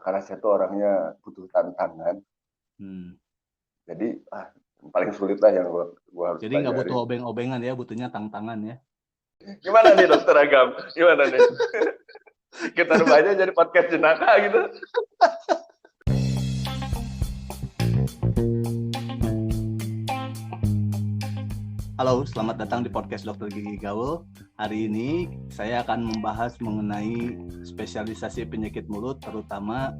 karena saya tuh orangnya butuh tantangan. Jadi paling sulit lah yang gua harus Jadi nggak pelajari. butuh obeng-obengan ya, butuhnya tantangan ya. Gimana nih Dokter Agam? Gimana nih? Kita rubah aja jadi podcast jenaka gitu. Halo, selamat datang di podcast Dokter Gigi Gaul. Hari ini saya akan membahas mengenai spesialisasi penyakit mulut, terutama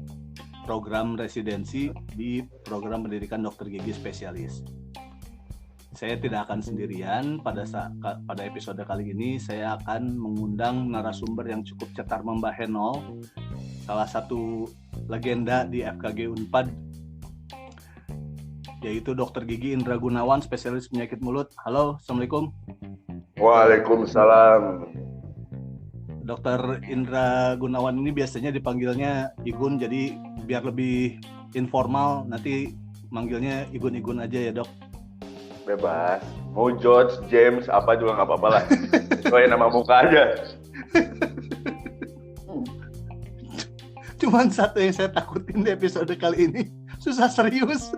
program residensi di program pendidikan dokter gigi spesialis. Saya tidak akan sendirian. Pada episode kali ini saya akan mengundang narasumber yang cukup cetar membahenol, salah satu legenda di FKG Unpad, yaitu Dr. Gigi Indra Gunawan, spesialis penyakit mulut. Halo, Assalamualaikum. Waalaikumsalam. Dr. Indra Gunawan ini biasanya dipanggilnya Igun, jadi biar lebih informal nanti manggilnya Igun-Igun aja ya, Dok. Bebas. Mau George, James, apa juga nggak apa-apa lah. Sesuai nama muka aja. Cuman satu yang saya takutin di episode kali ini, susah serius.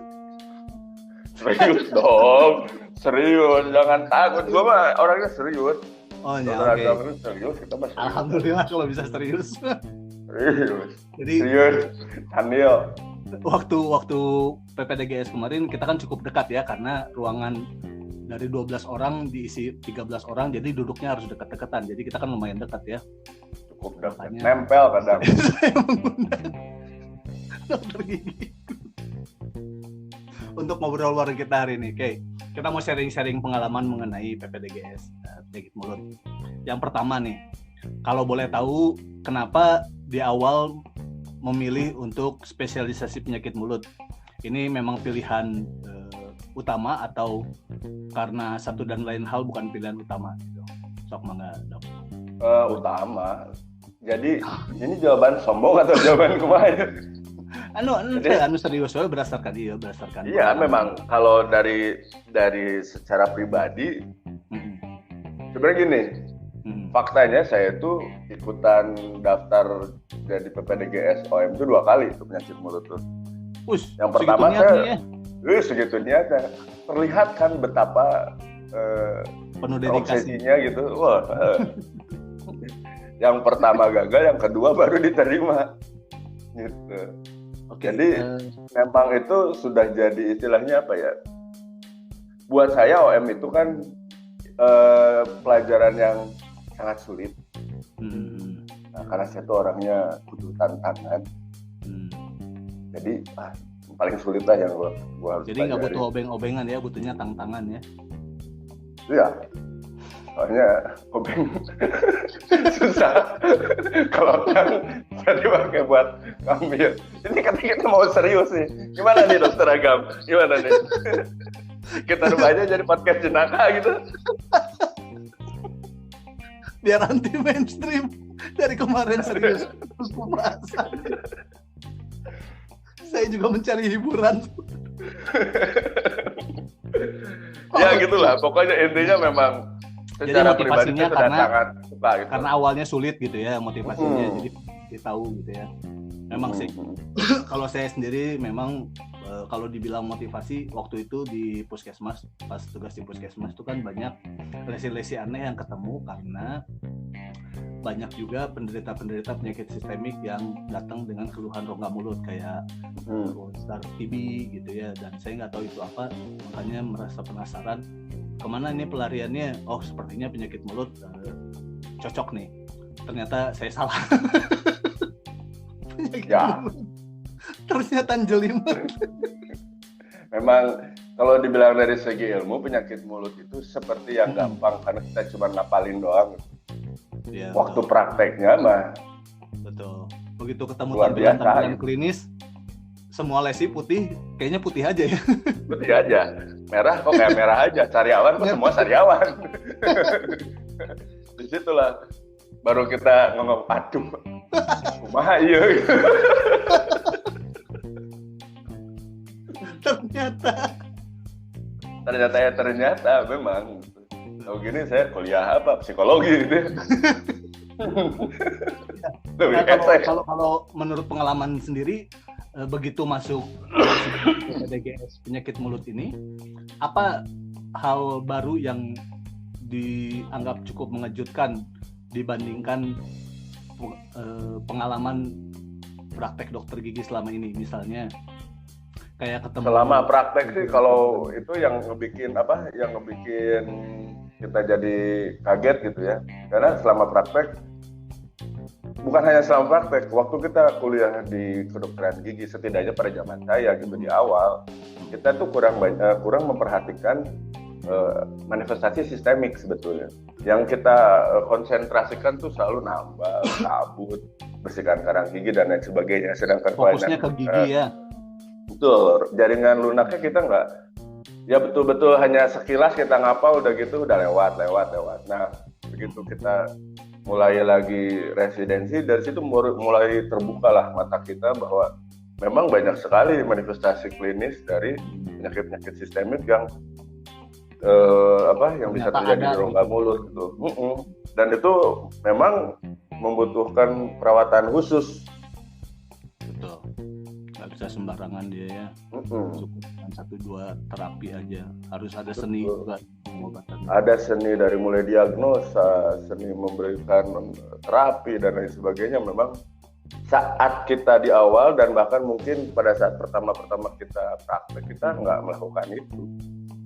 Serius dong. Serius, jangan takut. Gue mah orangnya serius. Oh ya, oke. Serius, kita mah serius. Alhamdulillah kalau bisa serius. Serius. Jadi serius. Candil. Waktu PPDGS kemarin kita kan cukup dekat ya, karena ruangan dari 12 orang diisi 13 orang, jadi duduknya harus dekat-dekatan. Jadi kita kan lumayan dekat ya. Cukup dekat. Nempel kadang. Saya mengundang Dokter Gigi untuk ngobrol bareng kita hari ini. Oke, kita mau sharing-sharing pengalaman mengenai PPDGS penyakit mulut. Yang pertama nih, kalau boleh tahu kenapa di awal memilih untuk spesialisasi penyakit mulut? Ini memang pilihan utama atau karena satu dan lain hal bukan pilihan utama? Gitu. Sok mangga, Dok. Utama. Jadi ini jawaban sombong atau jawaban kumaha? Anu serius berdasarkan Iya, pengalaman. memang kalau dari secara pribadi sebenarnya gini. Faktanya saya tuh ikutan daftar dari PPDGS OM itu 2 kali itu penyakit mulut tuh. Yang pertama saya segitu niatnya. Terlihat kan betapa penuh dedikasi obsesinya gitu. Wah. Yang pertama gagal, yang kedua baru diterima. Gitu. Okay. Jadi memang itu sudah jadi istilahnya apa ya? Buat saya OM itu kan pelajaran yang sangat sulit. Nah, karena saya tuh orangnya butuh tantangan. Jadi paling sulit lah yang gua harus. Jadi nggak butuh obeng-obengan ya, butuhnya tantangan ya. Iya. Soalnya obeng susah. Kalau kan jadi pakai buat ngambil. Ini kan kita mau serius nih. Gimana nih Dokter Agam? Gimana nih? Kita rubah aja jadi podcast jenaka gitu. Biar anti mainstream. Dari kemarin serius terus pembahasan. Saya juga mencari hiburan. Ya gitulah. Pokoknya intinya memang secara pribadi itu sudah sangat suka gitu. Karena awalnya sulit gitu ya motivasinya, jadi kita tahu gitu ya. Memang sih. Kalau saya sendiri memang kalau dibilang motivasi waktu itu di puskesmas, pas tugas di puskesmas itu kan banyak lesi-lesi aneh yang ketemu karena banyak juga penderita-penderita penyakit sistemik yang datang dengan keluhan rongga mulut kayak start TB gitu ya, dan saya nggak tahu itu apa, makanya merasa penasaran kemana ini pelariannya. Oh, sepertinya penyakit mulut cocok nih. Ternyata saya salah. Penyakit mulut ternyata jelimet. Memang kalau dibilang dari segi ilmu, penyakit mulut itu seperti yang gampang karena kita cuma ngapalin doang. Ya, waktu betul. Prakteknya mah betul. Begitu ketemu tampilan klinis, semua lesi putih, kayaknya putih aja ya. Putih aja. Merah kok kayak merah aja. Sariawan kok semua sariawan. Disitulah baru kita ngomong, aduh, kumaha ieu. Ternyata memang. Tahu gini saya kuliah apa? Psikologi gitu. Lebih Nah, hese. kalau menurut pengalaman sendiri, begitu masuk PDGS penyakit mulut ini, apa hal baru yang dianggap cukup mengejutkan dibandingkan pengalaman praktek dokter gigi selama ini? Misalnya kayak ketemu Selama praktek sih kalau itu yang ngebikin kita jadi kaget gitu ya. Karena selama praktek, bukan hanya selama praktek, waktu kita kuliah di kedokteran gigi, setidaknya pada zaman saya gitu di awal, kita tuh kurang memperhatikan manifestasi sistemik sebetulnya. Yang kita konsentrasikan tuh selalu nambal, kabut, bersihkan karang gigi dan lain sebagainya. Sedangkan fokusnya ke gigi ya. Betul, jaringan lunaknya kita nggak, ya betul-betul hanya sekilas kita ngapal udah gitu udah lewat. Nah, begitu kita mulai lagi residensi, dari situ mulai terbukalah mata kita bahwa memang banyak sekali manifestasi klinis dari penyakit-penyakit sistemik yang yang bisa terjadi di rongga mulut gitu. Dan itu memang membutuhkan perawatan khusus. Betul. Nggak bisa sembarangan dia ya. Cukup dengan 1-2 terapi aja. Harus ada seni juga pengobatan. Ada seni dari mulai diagnosa, seni memberikan terapi dan lain sebagainya. Memang saat kita di awal dan bahkan mungkin pada saat pertama-pertama kita praktek, kita nggak melakukan itu.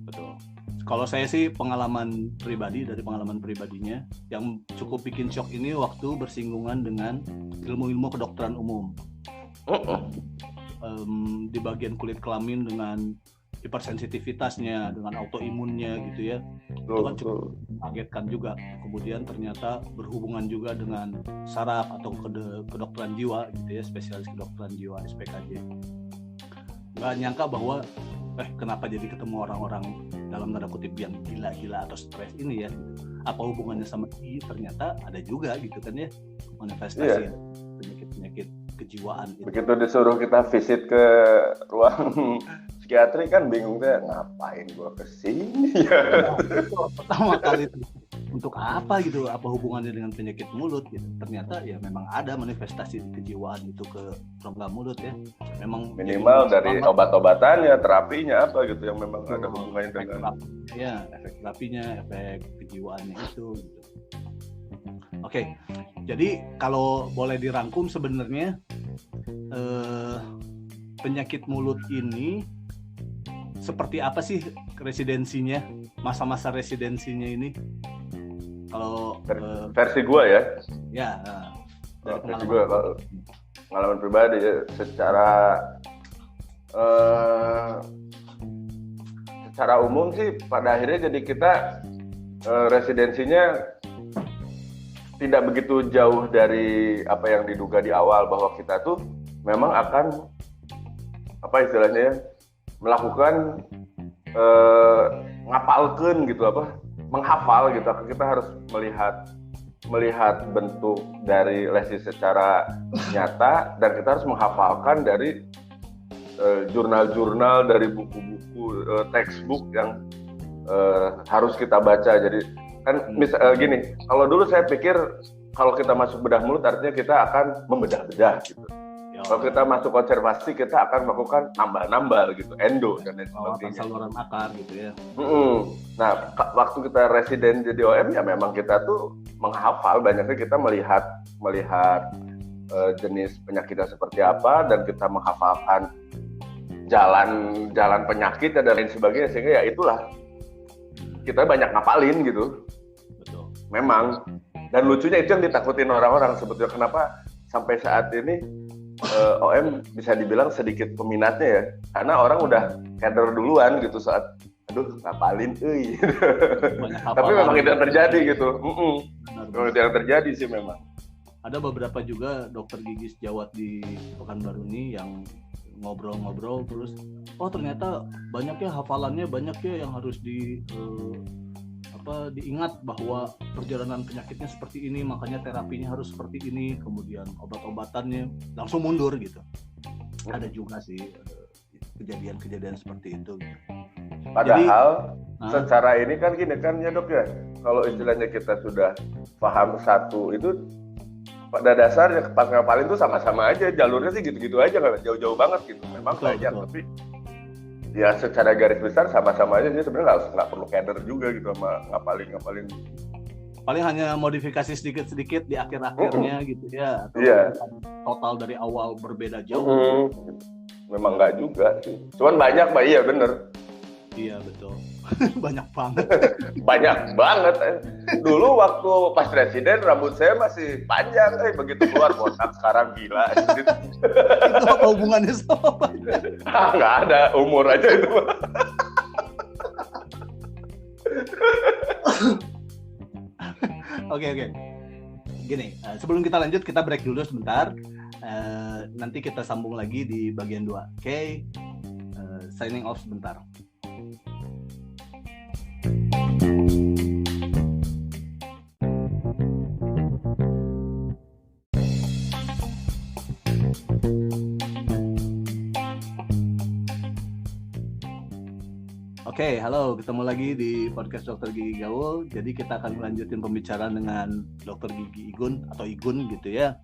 Betul. Kalau saya sih pengalaman pribadinya yang cukup bikin shock ini waktu bersinggungan dengan ilmu-ilmu kedokteran umum. Di bagian kulit kelamin dengan hipersensitivitasnya, dengan autoimunnya gitu ya. Itu kan cukup mengagetkan juga. Kemudian ternyata berhubungan juga dengan saraf atau kedokteran jiwa gitu ya, spesialis kedokteran jiwa SPKJ. Nggak nyangka bahwa kenapa jadi ketemu orang-orang dalam tanda kutip yang gila-gila atau stres ini ya, apa hubungannya sama ini? Ternyata ada juga gitu kan ya, manifestasi penyakit-penyakit kejiwaan itu. Begitu disuruh kita visit ke ruang psikiatri kan bingung deh, ngapain gua kesini ya. Pertama kali itu untuk apa gitu, apa hubungannya dengan penyakit mulut gitu. Ternyata ya memang ada manifestasi kejiwaan itu ke rongga mulut ya. Memang minimal dari obat-obatannya, terapinya apa gitu yang memang ada hubungannya dengan efek terapinya, efek kejiwaannya itu gitu. Oke, jadi kalau boleh dirangkum sebenarnya penyakit mulut ini seperti apa sih residensinya, masa-masa residensinya ini? Kalau versi gue ya, dari versi gue kalau pengalaman pribadi ya, secara umum sih pada akhirnya jadi kita residensinya tidak begitu jauh dari apa yang diduga di awal, bahwa kita tuh memang akan apa istilahnya ya, melakukan ngapalkeun gitu, menghafal gitu. Kita harus melihat bentuk dari lesi secara nyata, dan kita harus menghafalkan dari jurnal-jurnal, dari buku-buku textbook yang harus kita baca. Jadi kan gini, kalau dulu saya pikir kalau kita masuk bedah mulut artinya kita akan membedah-bedah gitu. Kalau kita masuk konservasi kita akan melakukan nambal-nambal gitu, endo dan lain sebagainya. Saluran akar gitu ya. Nah, waktu kita residen jadi OM ya memang kita tuh menghafal, banyaknya kita melihat jenis penyakitnya seperti apa, dan kita menghafalkan jalan penyakit dan lain sebagainya, sehingga ya itulah kita banyak ngapalin gitu. Betul. Memang. Dan lucunya itu yang ditakutin orang-orang sebetulnya, kenapa sampai saat ini OM bisa dibilang sedikit peminatnya ya, karena orang udah keder duluan gitu saat ngapalin tapi memang itu yang terjadi gitu. Itu yang terjadi sih memang. Ada beberapa juga dokter gigi sejawat di Pekanbaru ini yang ngobrol-ngobrol terus, ternyata banyaknya hafalannya, banyaknya yang harus diingat bahwa perjalanan penyakitnya seperti ini, makanya terapinya harus seperti ini, kemudian obat-obatannya langsung mundur gitu. Ada juga sih kejadian-kejadian seperti itu. Padahal secara ini kan gini kan ya dok ya, kalau istilahnya kita sudah paham satu itu pada dasarnya pas ngapalin tuh sama-sama aja, jalurnya sih gitu-gitu aja, nggak jauh-jauh banget gitu. Memang banyak, tapi ya secara garis besar sama-sama aja. Jadi sebenarnya nggak perlu keder juga gitu sama ngapalin. Paling hanya modifikasi sedikit-sedikit di akhir-akhirnya gitu ya, atau total dari awal berbeda jauh. Memang nggak juga sih, cuman banyak Pak, iya bener. Iya betul. Banyak banget. Banyak banget. Dulu waktu pas presiden rambut saya masih panjang, begitu keluar botak sekarang gila. Itu apa hubungannya sama Pak? Nggak ada, umur aja itu. Oke. Gini, sebelum kita lanjut kita break dulu sebentar. Nanti kita sambung lagi di bagian 2. Oke. Signing off sebentar. Oke, halo, ketemu lagi di podcast Dokter Gigi Gaul. Jadi kita akan melanjutin pembicaraan dengan Dokter Gigi Igun atau Igun gitu ya.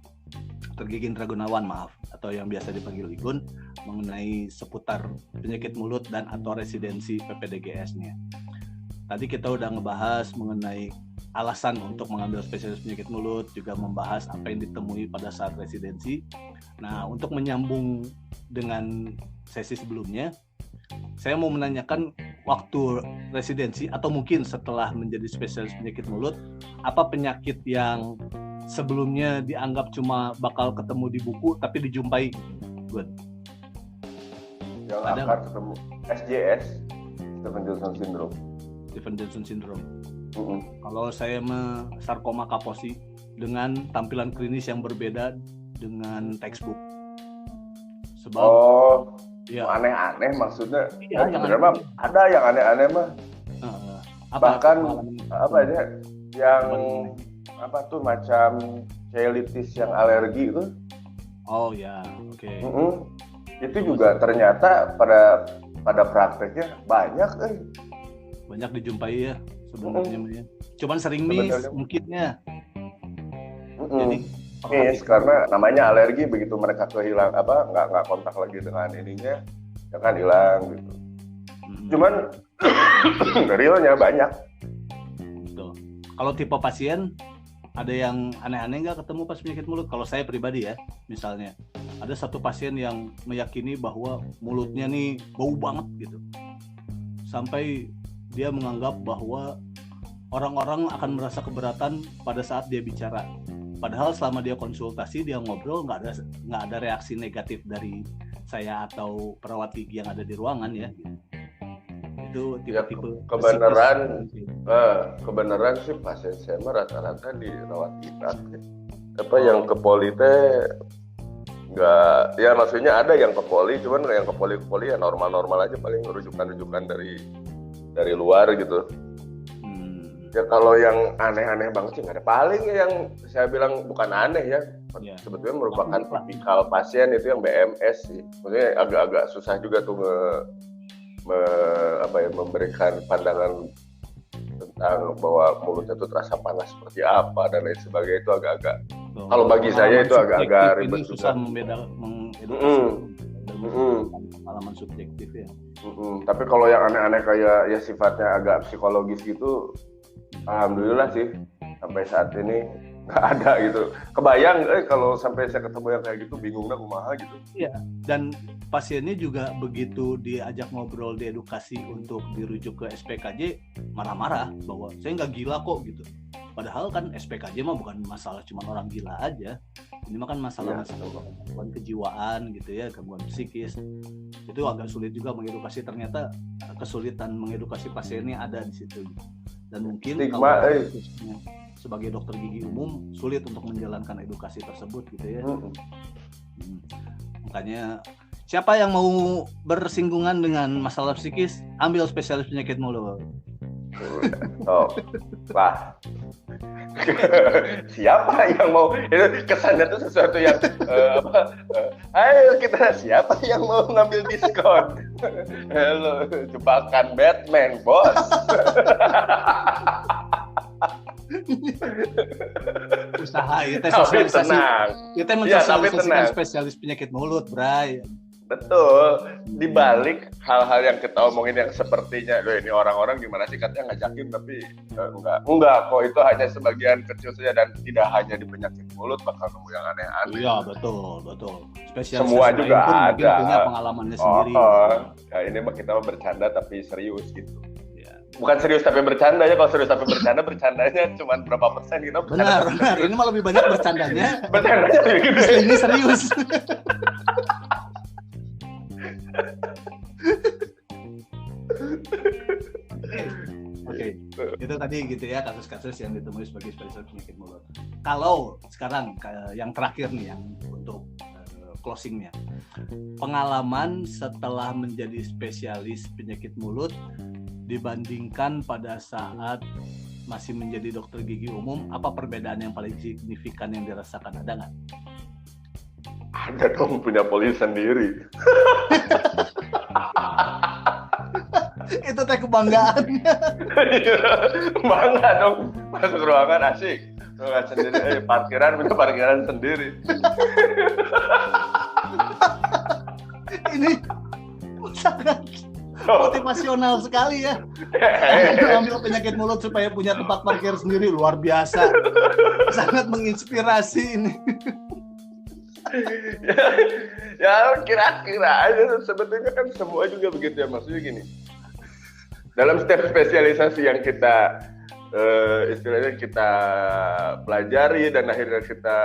Dokter Gigi Indra Gunawan, maaf, atau yang biasa dipanggil Igun, mengenai seputar penyakit mulut dan atau residensi PPDGS-nya. Tadi kita udah ngebahas mengenai alasan untuk mengambil spesialis penyakit mulut, juga membahas apa yang ditemui pada saat residensi. Nah, untuk menyambung dengan sesi sebelumnya, saya mau menanyakan waktu residensi atau mungkin setelah menjadi spesialis penyakit mulut, apa penyakit yang sebelumnya dianggap cuma bakal ketemu di buku tapi dijumpai? Good. Yang akan ketemu SJS, Stephen Johnson Syndrome. Kalau saya sarkoma Kaposi dengan tampilan klinis yang berbeda dengan textbook. Sebab aneh-aneh maksudnya. Iya, sebenarnya ada yang aneh-aneh mah. Bahkan yang macam cheilitis yang alergi itu. Oh ya, oke. Itu juga ternyata pada prakteknya banyak dijumpai ya sebenarnya. Cuman sering miss mungkinnya. Jadi karena namanya alergi, begitu mereka kehilang nggak kontak lagi dengan ininya, ya kan hilang gitu. Cuman realnya banyak. Betul. Kalau tipe pasien ada yang aneh-aneh nggak ketemu pas penyakit mulut? Kalau saya pribadi ya, misalnya ada satu pasien yang meyakini bahwa mulutnya nih bau banget gitu, sampai dia menganggap bahwa orang-orang akan merasa keberatan pada saat dia bicara. Padahal selama dia konsultasi, dia ngobrol, nggak ada reaksi negatif dari saya atau perawat gigi yang ada di ruangan ya. Itu tipe-tipe kebenaran sih pasien saya mah rata-rata dirawat inap. Yang ke poli teh nggak, ya maksudnya ada yang ke poli, cuman yang ke poli ya normal-normal aja, paling rujukan dari luar gitu. Ya kalau yang aneh-aneh banget sih nggak ada. Paling yang saya bilang bukan aneh ya, sebetulnya merupakan tipikal pasien itu yang BMS sih. Maksudnya agak-agak susah juga tuh memberikan pandangan tentang bahwa mulutnya itu terasa panas seperti apa dan lain sebagainya. Itu agak-agak, kalau bagi saya itu agak-agak ribet susah juga. mengedukasi pengalaman subjektif ya. Tapi kalau yang aneh-aneh kayak ya sifatnya agak psikologis gitu, alhamdulillah sih sampai saat ini nggak ada gitu. Kebayang kalau sampai saya ketemu yang kayak gitu, bingungnya kumaha gitu. Iya, dan pasiennya juga begitu diajak ngobrol, diedukasi untuk dirujuk ke SPKJ, marah-marah bahwa saya nggak gila kok gitu. Padahal kan SPKJ mah bukan masalah cuma orang gila aja. Ini mah kan masalah gangguan kejiwaan gitu ya, gangguan psikis. Itu agak sulit juga mengedukasi, ternyata kesulitan mengedukasi pasiennya ada di situ. Dan mungkin stigma, kalau sebagai dokter gigi umum sulit untuk menjalankan edukasi tersebut gitu ya. Makanya siapa yang mau bersinggungan dengan masalah psikis, ambil spesialis penyakit mulut. Wah. Siapa yang mau, itu kesannya tuh sesuatu yang ayo kita, siapa yang mau ngambil diskon? Halo, jebakan Batman, bos. usaha itu Tapi sosialisasi. tenang. Kita Iya, tapi mensosialisasikan tenang. spesialis penyakit mulut, Bray. Betul. Di balik hal-hal yang kita omongin yang sepertinya, loh ini orang-orang gimana sih katanya ngajakin, tapi enggak kok, itu hanya sebagian kecil saja dan tidak hanya di penyakit mulut bakal nemu yang aneh-aneh. Iya, betul. Spesialis Semua juga lain pun mungkin ada. punya pengalamannya sendiri. Ya ini mah kita mau bercanda tapi serius gitu. Ya. Bukan serius tapi bercanda ya, kalau serius tapi bercandanya cuma berapa persen gitu. Benar. Ini mah lebih banyak bercandanya. Bercandanya lebih gede. Ini serius. Oke, itu tadi gitu ya kasus-kasus yang ditemui sebagai spesialis penyakit mulut. Kalau sekarang yang terakhir nih yang untuk closingnya, pengalaman setelah menjadi spesialis penyakit mulut dibandingkan pada saat masih menjadi dokter gigi umum, apa perbedaan yang paling signifikan yang dirasakan, ada nggak? Ada dong, punya polisi sendiri. Itu teh kebanggaannya. Bangga dong, masuk ruangan asik. Ruangan sendiri, parkiran punya parkiran sendiri. Ini sangat motivasional sekali ya. Ambil penyakit mulut supaya punya tempat parkir sendiri, luar biasa. Sangat menginspirasi ini. Ya kira-kira aja, sebetulnya kan semua juga begitu ya, maksudnya gini, dalam setiap spesialisasi yang kita istilahnya kita pelajari dan akhirnya kita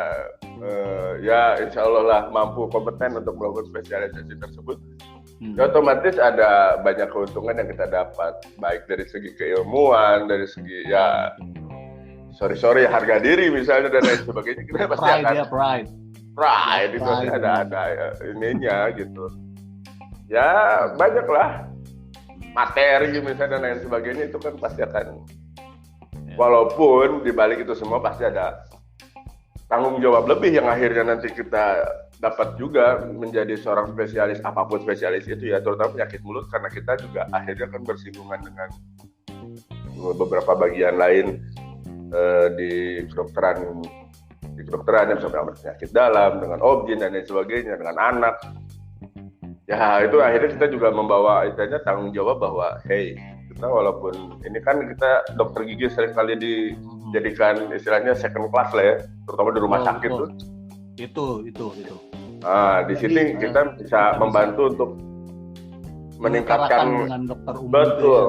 ya insya Allah lah mampu kompeten untuk melakukan spesialisasi tersebut, ya otomatis ada banyak keuntungan yang kita dapat, baik dari segi keilmuan, dari segi ya sorry harga diri misalnya dan lain sebagainya, kita pasti akan pride itu pasti ada ininya gitu. Ya banyak lah materi misalnya dan lain sebagainya, itu kan pasti akan, walaupun di balik itu semua pasti ada tanggung jawab lebih yang akhirnya nanti kita dapat juga menjadi seorang spesialis, apapun spesialis itu ya, terutama penyakit mulut, karena kita juga akhirnya kan bersinggungan dengan beberapa bagian lain di kedokteran yang sama penyakit dalam, dengan objin dan lain sebagainya, dengan anak. Ya itu akhirnya kita juga membawa istilahnya tanggung jawab bahwa hey, kita walaupun ini kan kita dokter gigi seringkali dijadikan istilahnya second class lah ya, terutama di rumah sakit tuh. Itu. Nah, di sini kita bisa membantu untuk meningkatkan dengan dokter umum. Betul.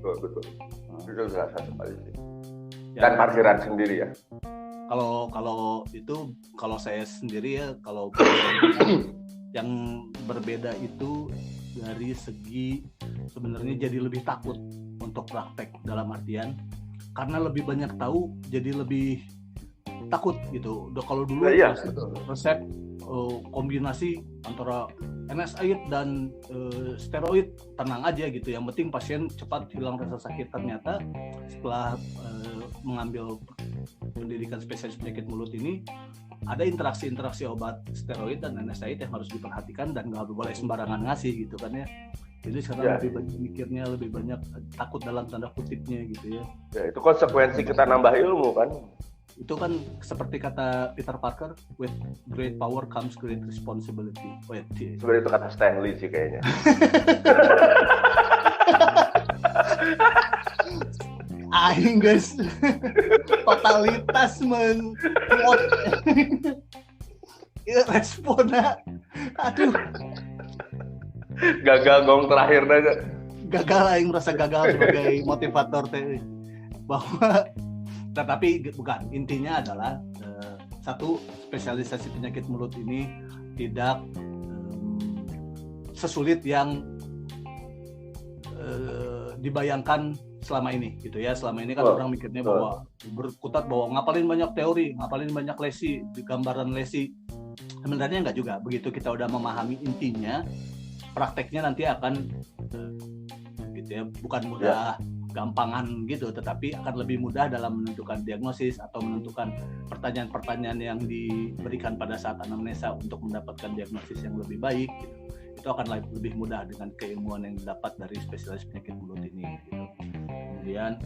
Betul. Itu salah satu kali sih. Dan parkiran sendiri ya. Kalau itu, kalau saya sendiri ya, kalau yang berbeda itu dari segi sebenarnya jadi lebih takut untuk praktek, dalam artian karena lebih banyak tahu jadi lebih takut gitu. Kalau dulu resep kombinasi antara NSAID dan steroid tenang aja gitu, yang penting pasien cepat hilang rasa sakit. Ternyata setelah mengambil pendidikan spesialis penyakit mulut ini, ada interaksi obat steroid dan NSAID yang harus diperhatikan dan nggak boleh sembarangan ngasih gitu kan ya. Jadi sekarang lebih banyak mikirnya, lebih banyak takut dalam tanda kutipnya gitu ya. Ya itu konsekuensi kita nambah ilmu kan. Itu kan seperti kata Peter Parker, with great power comes great responsibility. Sebenarnya itu kata Stanley sih kayaknya. Aing guys, totalitas menguat responnya, aduh, gagal gong terakhir aja. Gagal, aing merasa gagal sebagai motivator teh, bahwa tetapi bukan, intinya adalah satu, spesialisasi penyakit mulut ini tidak sesulit yang dibayangkan selama ini gitu ya. Selama ini kan orang mikirnya bahwa berkutat bahwa ngapalin banyak teori, ngapalin banyak lesi, gambaran lesi. Sebenarnya enggak juga. Begitu kita udah memahami intinya, prakteknya nanti akan gitu ya, bukan mudah gampangan gitu, tetapi akan lebih mudah dalam menentukan diagnosis atau menentukan pertanyaan-pertanyaan yang diberikan pada saat anamnesa untuk mendapatkan diagnosis yang lebih baik gitu. Itu akan lebih mudah dengan keilmuan yang didapat dari spesialis penyakit mulut ini gitu. Kemudian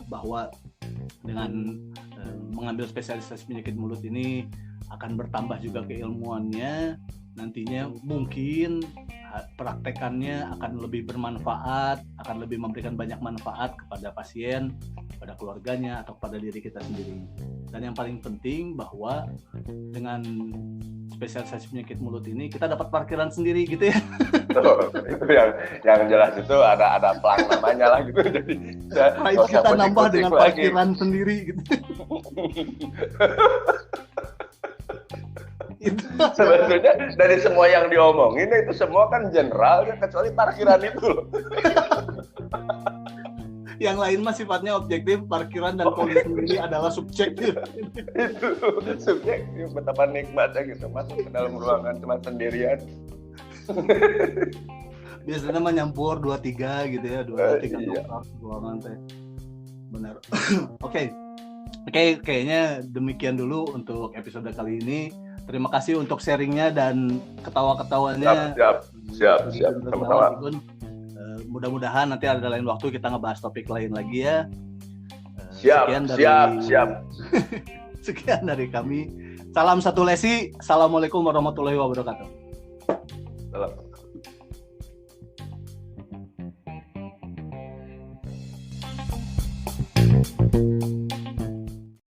bahwa dengan mengambil spesialisasi penyakit mulut ini akan bertambah juga keilmuannya, nantinya mungkin praktekannya akan lebih bermanfaat, akan lebih memberikan banyak manfaat kepada pasien, kepada keluarganya, atau kepada diri kita sendiri. Dan yang paling penting bahwa dengan spesialisasi penyakit mulut ini kita dapat parkiran sendiri gitu ya. Itu yang jelas itu ada pelang namanya lah gitu. Jadi kita nambah dengan parkiran sendiri gitu. Itu sebetulnya dari semua yang diomongin itu semua kan general ya, kecuali parkiran itu loh. Yang lain mah sifatnya objektif, parkiran dan polisi sendiri adalah subjektif. Itu subjektif, betapa nikmatnya gitu masuk ke dalam ruangan cuma sendirian. Biasanya mah nyampur 2-3 gitu ya, 2-3 iya. ruangan teh. Benar. Oke, kayaknya demikian dulu untuk episode kali ini. Terima kasih untuk sharingnya dan ketawa-ketawanya. Siap. Sama-sama. Mudah-mudahan nanti ada lain waktu kita ngebahas topik lain lagi ya. Siap. Sekian dari kami. Salam satu lesi. Assalamualaikum warahmatullahi wabarakatuh. Salam.